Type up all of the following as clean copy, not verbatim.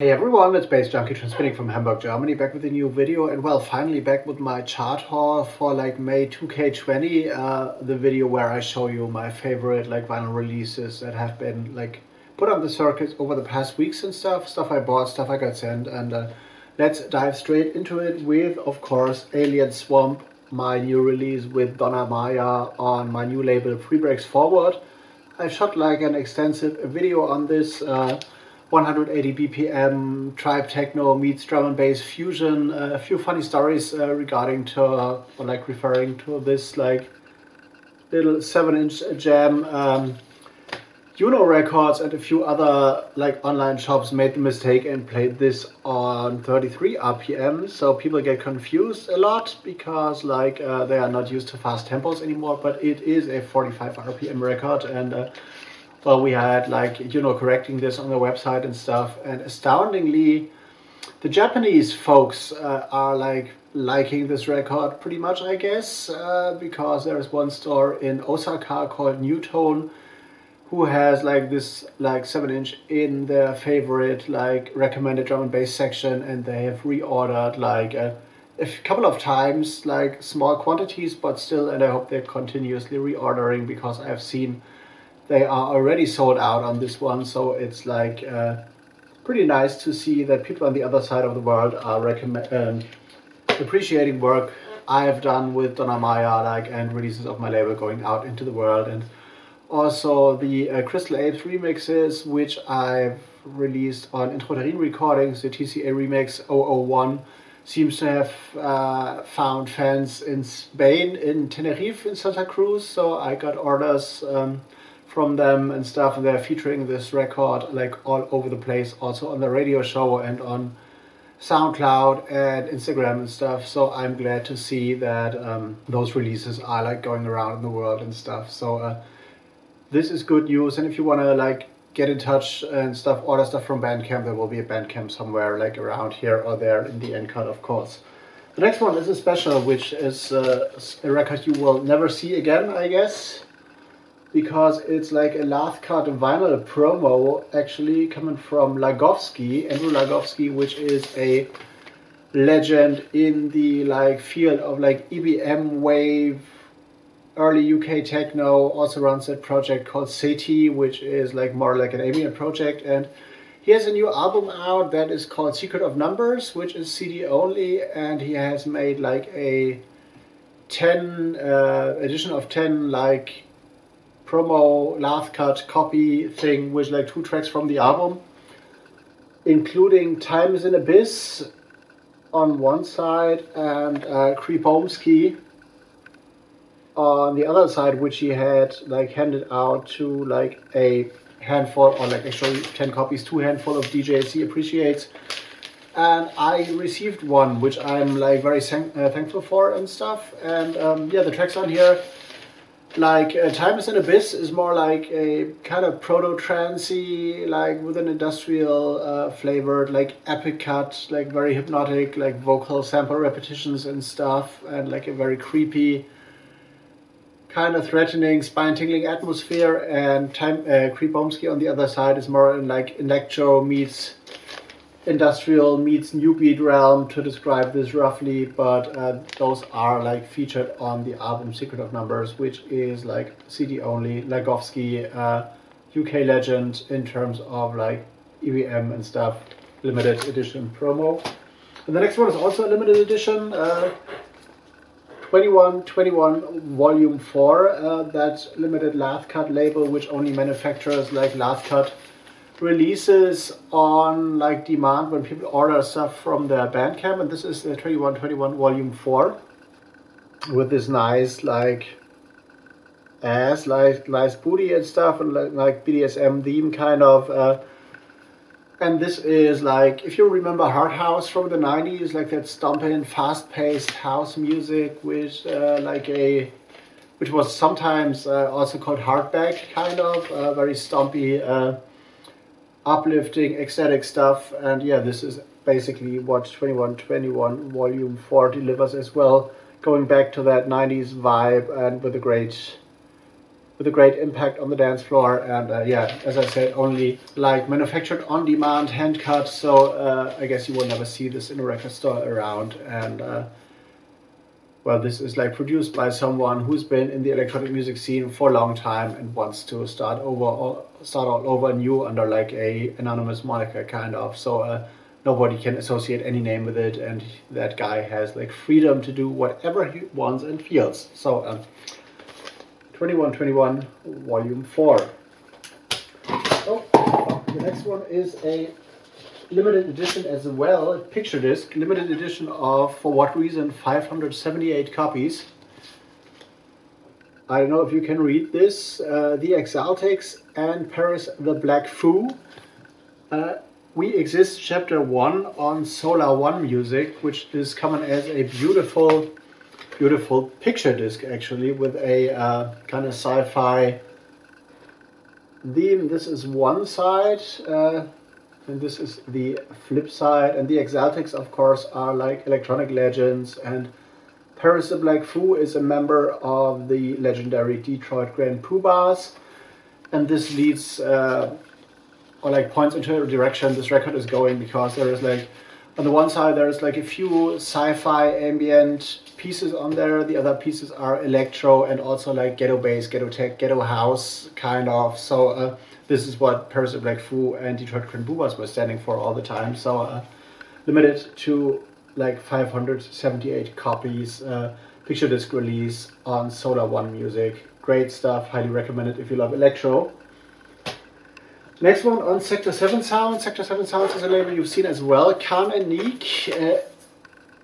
Hey everyone, it's baze.djunkiii transmitting from Hamburg, Germany, back with a new video, and well, finally back with my chart haul for like May 2K20, the video where I show you my favorite like vinyl releases that have been like put on the circuit over the past weeks and stuff I bought, stuff I got sent, and let's dive straight into it with, of course, Alien Swamp, my new release with Donna Maya on my new label freebreakz Forward. I shot like an extensive video on this 180 BPM tribe techno meets drum and bass fusion. A few funny stories regarding to or like referring to this like little 7-inch jam. Juno Records and a few other like online shops made the mistake and played this on 33 RPM, so people get confused a lot because like they are not used to fast tempos anymore, but it is a 45 RPM record, and well, we had like, you know, correcting this on the website and stuff, and astoundingly the Japanese folks are like liking this record pretty much, I guess, because there is one store in Osaka called Newtone who has like this like 7-inch in their favorite like recommended drum and bass section, and they have reordered like a couple of times, like small quantities, but still, and I hope they're continuously reordering because I've seen they are already sold out on this one. So it's like pretty nice to see that people on the other side of the world are appreciating work I have done with Donna Maya, like, and releases of my label going out into the world. And also the Crystal Apes remixes, which I've released on Intrauterin recordings. The TCA remix 001 seems to have found fans in Spain, in Tenerife, in Santa Cruz. So I got orders from them and stuff, and they're featuring this record like all over the place, also on the radio show and on SoundCloud and Instagram and stuff. So I'm glad to see that those releases are like going around in the world and stuff. So this is good news, and if you want to like get in touch and stuff, order stuff from Bandcamp, there will be a Bandcamp somewhere like around here or there in the end card, of course. The next one is a special, which is a record you will never see again, I guess, because it's like a last cut vinyl promo actually coming from Lagovsky, Andrew Lagovsky, which is a legend in the like field of like EBM wave, early UK techno. Also runs that project called SETI, which is like more like an ambient project, and he has a new album out that is called Secret of Numbers, which is CD only, and he has made like a 10 edition of 10 like promo last cut copy thing with like 2 tracks from the album, including Time is an Abyss on one side and Creepomsky on the other side, which he had like handed out to like a handful, or like actually 10 copies, 2 handful of DJs he appreciates. And I received one, which I'm like very thankful for and stuff. And yeah, the tracks on here, like Time is an Abyss is more like a kind of proto-trancey, like with an industrial flavored, like epic cut, like very hypnotic, like vocal sample repetitions and stuff, and like a very creepy, kind of threatening, spine-tingling atmosphere. And Creepomsky on the other side is more in like electro meets industrial meets new beat realm, to describe this roughly, but those are like featured on the album Secret of Numbers, which is like CD only, Lagovsky, UK legend in terms of like EBM and stuff, limited edition promo. And the next one is also a limited edition, 2121 Volume 4, that limited last cut label, which only manufactures like last cut releases on like demand when people order stuff from their Bandcamp. And this is the 2121 Volume 4 with this nice like ass, like nice booty and stuff, and like BDSM theme kind of. And this is like, if you remember Hard House from the 90s, like that stomping, fast-paced house music with which was sometimes also called hardback, kind of very stompy, uplifting, ecstatic stuff. And yeah, this is basically what 2121 Volume 4 delivers as well, going back to that 90s vibe and with a great with a great impact on the dance floor. And yeah, as I said, only like manufactured on demand, hand cut. So I guess you will never see this in a record store around. And well, this is like produced by someone who's been in the electronic music scene for a long time and wants to start all over new under like a anonymous moniker kind of. So nobody can associate any name with it, and that guy has like freedom to do whatever he wants and feels. So 2121 Volume 4. So the next one is a limited edition as well, a picture disc, limited edition of, for what reason, 578 copies. I don't know if you can read this. The Exaltics and Paris the Black Foo. We Exist Chapter 1 on Solar One Music, which is coming as a beautiful picture disc, actually, with a kind of sci-fi theme. This is one side, and this is the flip side. And the Exaltics, of course, are like electronic legends, and Paris the Black Foo is a member of the legendary Detroit Grand Poobahs, and this leads or like points into a direction this record is going, because there is like, on the one side there is like a few sci-fi ambient pieces on there, the other pieces are electro and also like ghetto bass, ghetto tech, ghetto house kind of. So this is what Paris the Black Foo and Detroit Grand Poobahs were standing for all the time. So limited to like 578 copies, picture disc release on Solar One Music. Great stuff, highly recommended if you love electro. Next one on Sector 7 Sounds. Sector 7 Sounds is a label you've seen as well. Khan and Neek.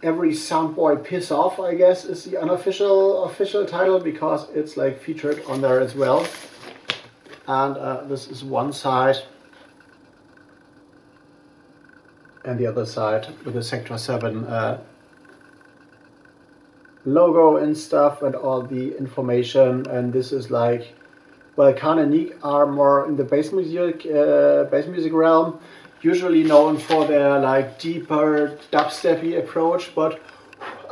Every Soundboy Piss Off, I guess, is the unofficial title, because it's like featured on there as well. And this is one side. And the other side with the Sector 7 logo and stuff and all the information. And this is like, well, Khan and Neek are more in the bass music realm, usually known for their like deeper dubsteppy approach, but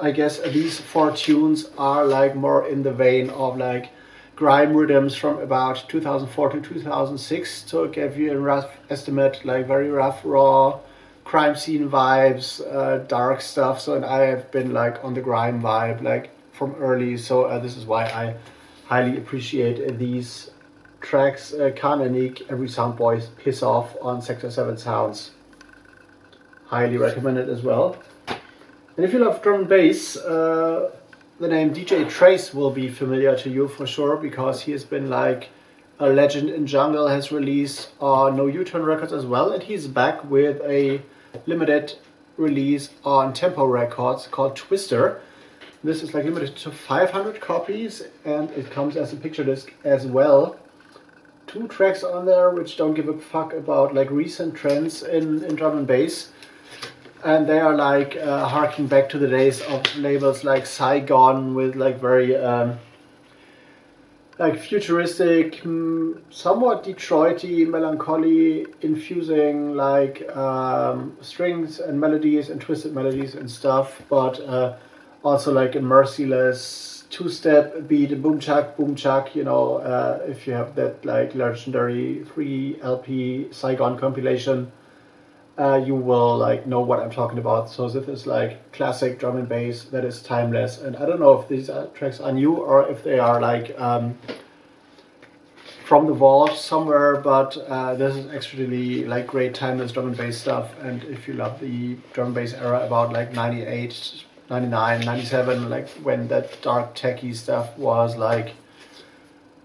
I guess these 4 tunes are like more in the vein of like grime rhythms from about 2004 to 2006, to give you a rough estimate, like very rough, raw crime scene vibes, dark stuff. So, and I have been like on the grime vibe like from early, so this is why I highly appreciate these tracks. Khan and Neek, Every Soundboy Piss Off on Sector 7 Sounds. Highly recommended as well. And if you love drum and bass, the name DJ Trace will be familiar to you for sure, because he has been like a legend in jungle, has released No U-Turn Records as well, and he's back with a limited release on Tempo Records called Twister. This is like limited to 500 copies, and it comes as a picture disc as well. 2 tracks on there which don't give a fuck about like recent trends in drum and bass, and they are like harking back to the days of labels like Saigon, with like very like futuristic, somewhat Detroity melancholy, infusing like strings and melodies and twisted melodies and stuff, but also like a merciless 2-step beat, boom chuck, you know, if you have that like legendary 3 LP Saigon compilation, you will like know what I'm talking about. So this is like classic drum and bass that is timeless, and I don't know if these tracks are new or if they are like from the vault somewhere, but this is actually like great timeless drum and bass stuff. And if you love the drum and bass era about like 98, 99, 97, like when that dark techie stuff was like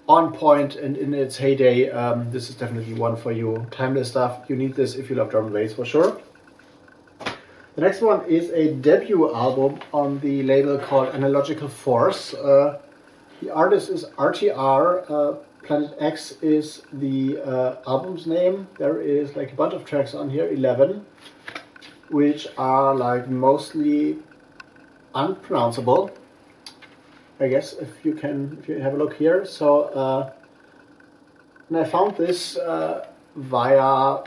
on point and in its heyday, this is definitely one for you. Timeless stuff, you need this if you love drum and bass for sure. The next one is a debut album on the label called Analogical Force. The artist is RTR, Planet X is the album's name. There is like a bunch of tracks on here, 11, which are like mostly unpronounceable, I guess, if you have a look here. So and I found this via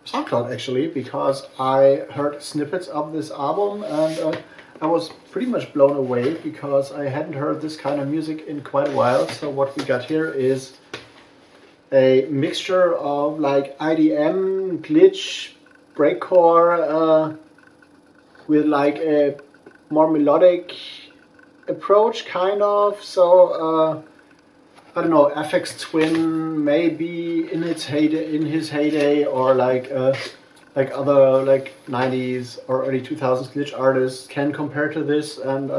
SoundCloud actually, because I heard snippets of this album, and I was pretty much blown away because I hadn't heard this kind of music in quite a while. So what we got here is a mixture of like IDM, glitch, breakcore, with like a more melodic approach, kind of. So I don't know, FX Twin maybe in his heyday, or like other like 90s or early 2000s glitch artists can compare to this, and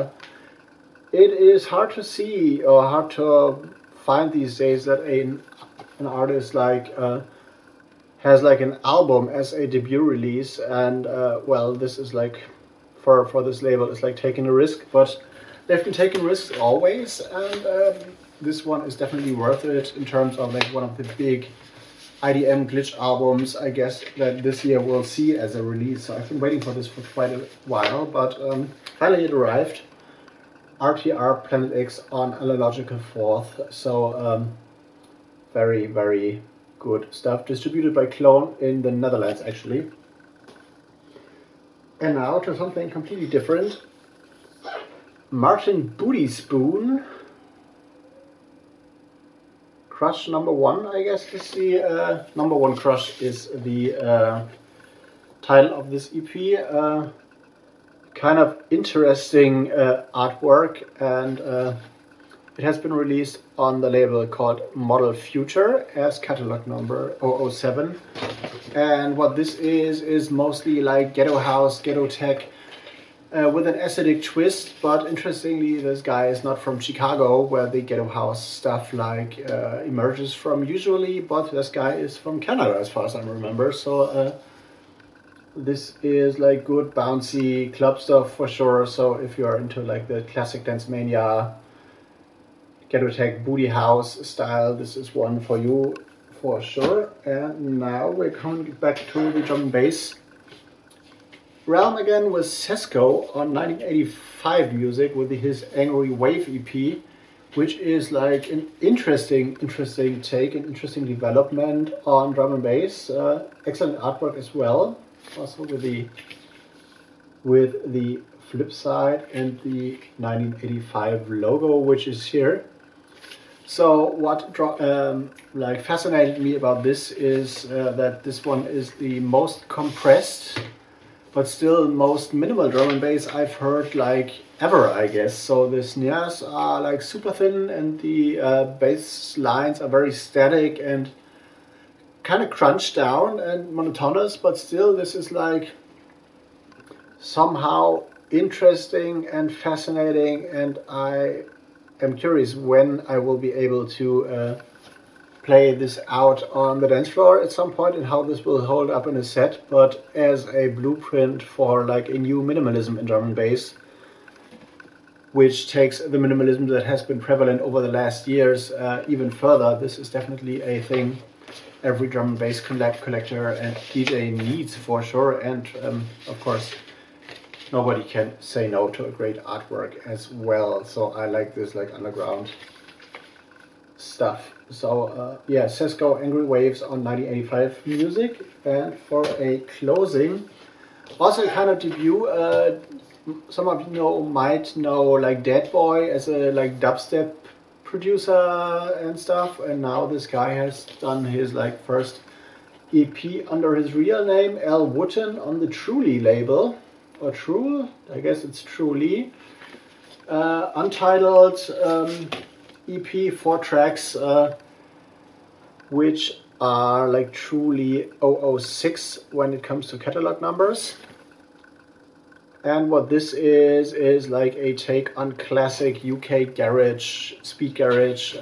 it is hard to see or hard to find these days that an artist like has like an album as a debut release, and well, this is like for this label is like taking a risk, but they've been taking risks always, and this one is definitely worth it in terms of like one of the big IDM glitch albums, I guess, that this year we'll see as a release. So I've been waiting for this for quite a while, but finally it arrived. RTR Planet X on Analogical Force. So very, very good stuff. Distributed by Clone in the Netherlands, actually. And now to something completely different. Martin Booty Spoon. Crush number one, I guess is the number one crush is the title of this EP. Kind of interesting artwork, and it has been released on the label called Model Future as catalog number 007. And what this is mostly like ghetto house, ghetto tech, with an acidic twist, but interestingly this guy is not from Chicago, where the ghetto house stuff like emerges from usually, but this guy is from Canada as far as I remember. So this is like good bouncy club stuff for sure. So if you're into like the classic Dance Mania, ghetto tech, booty house style, this is one for you for sure. And now we're coming back to the drum and bass realm again with Cisco on 1985 music with his Angry Wave EP, which is like an interesting take, an interesting development on drum and bass. Excellent artwork as well, also with the flip side and the 1985 logo, which is here. So what like fascinated me about this is that this one is the most compressed but still most minimal drum and bass I've heard like ever, I guess. So the snares are like super thin, and the bass lines are very static and kind of crunched down and monotonous, but still this is like somehow interesting and fascinating, and I am curious when I will be able to play this out on the dance floor at some point and how this will hold up in a set. But as a blueprint for like a new minimalism in drum and bass, which takes the minimalism that has been prevalent over the last years even further, this is definitely a thing every drum and bass collector and DJ needs for sure. And of course nobody can say no to a great artwork as well. So I like this like underground stuff. So yeah, Cisco Angry Waves on 1985 music. And for a closing, also kind of debut, some of you might know like Dead Boy as a like dubstep producer and stuff, and now this guy has done his like first EP under his real name, Al Wooten, on the Truly label, or True, I guess it's Truly, untitled EP, 4 tracks, which are like truly 006 when it comes to catalog numbers. And what this is like a take on classic UK garage, speed garage,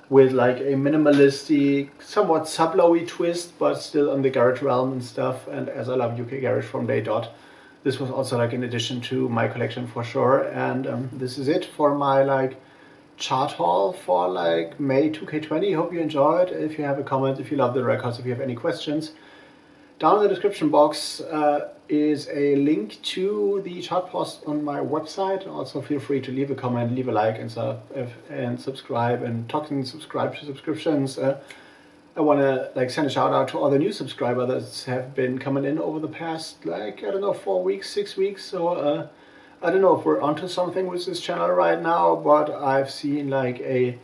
with like a minimalistic, somewhat sublowy twist, but still on the garage realm and stuff. And as I love UK garage from day dot, this was also like an addition to my collection for sure. And this is it for my like chart haul for like May 2K20. Hope you enjoyed. If you have a comment, if you love the records, if you have any questions, down in the description box is a link to the chart post on my website. Also feel free to leave a comment, leave a like, and subscribe, and subscribe to subscriptions. I want to like send a shout out to all the new subscribers that have been coming in over the past like, I don't know, 4 weeks, 6 weeks. So I don't know if we're onto something with this channel right now, but I've seen like a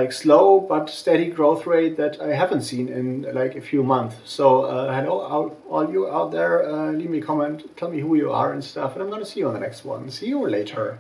slow but steady growth rate that I haven't seen in like a few months. So hello all you out there, leave me a comment, tell me who you are and stuff, and I'm gonna see you on the next one. See you later.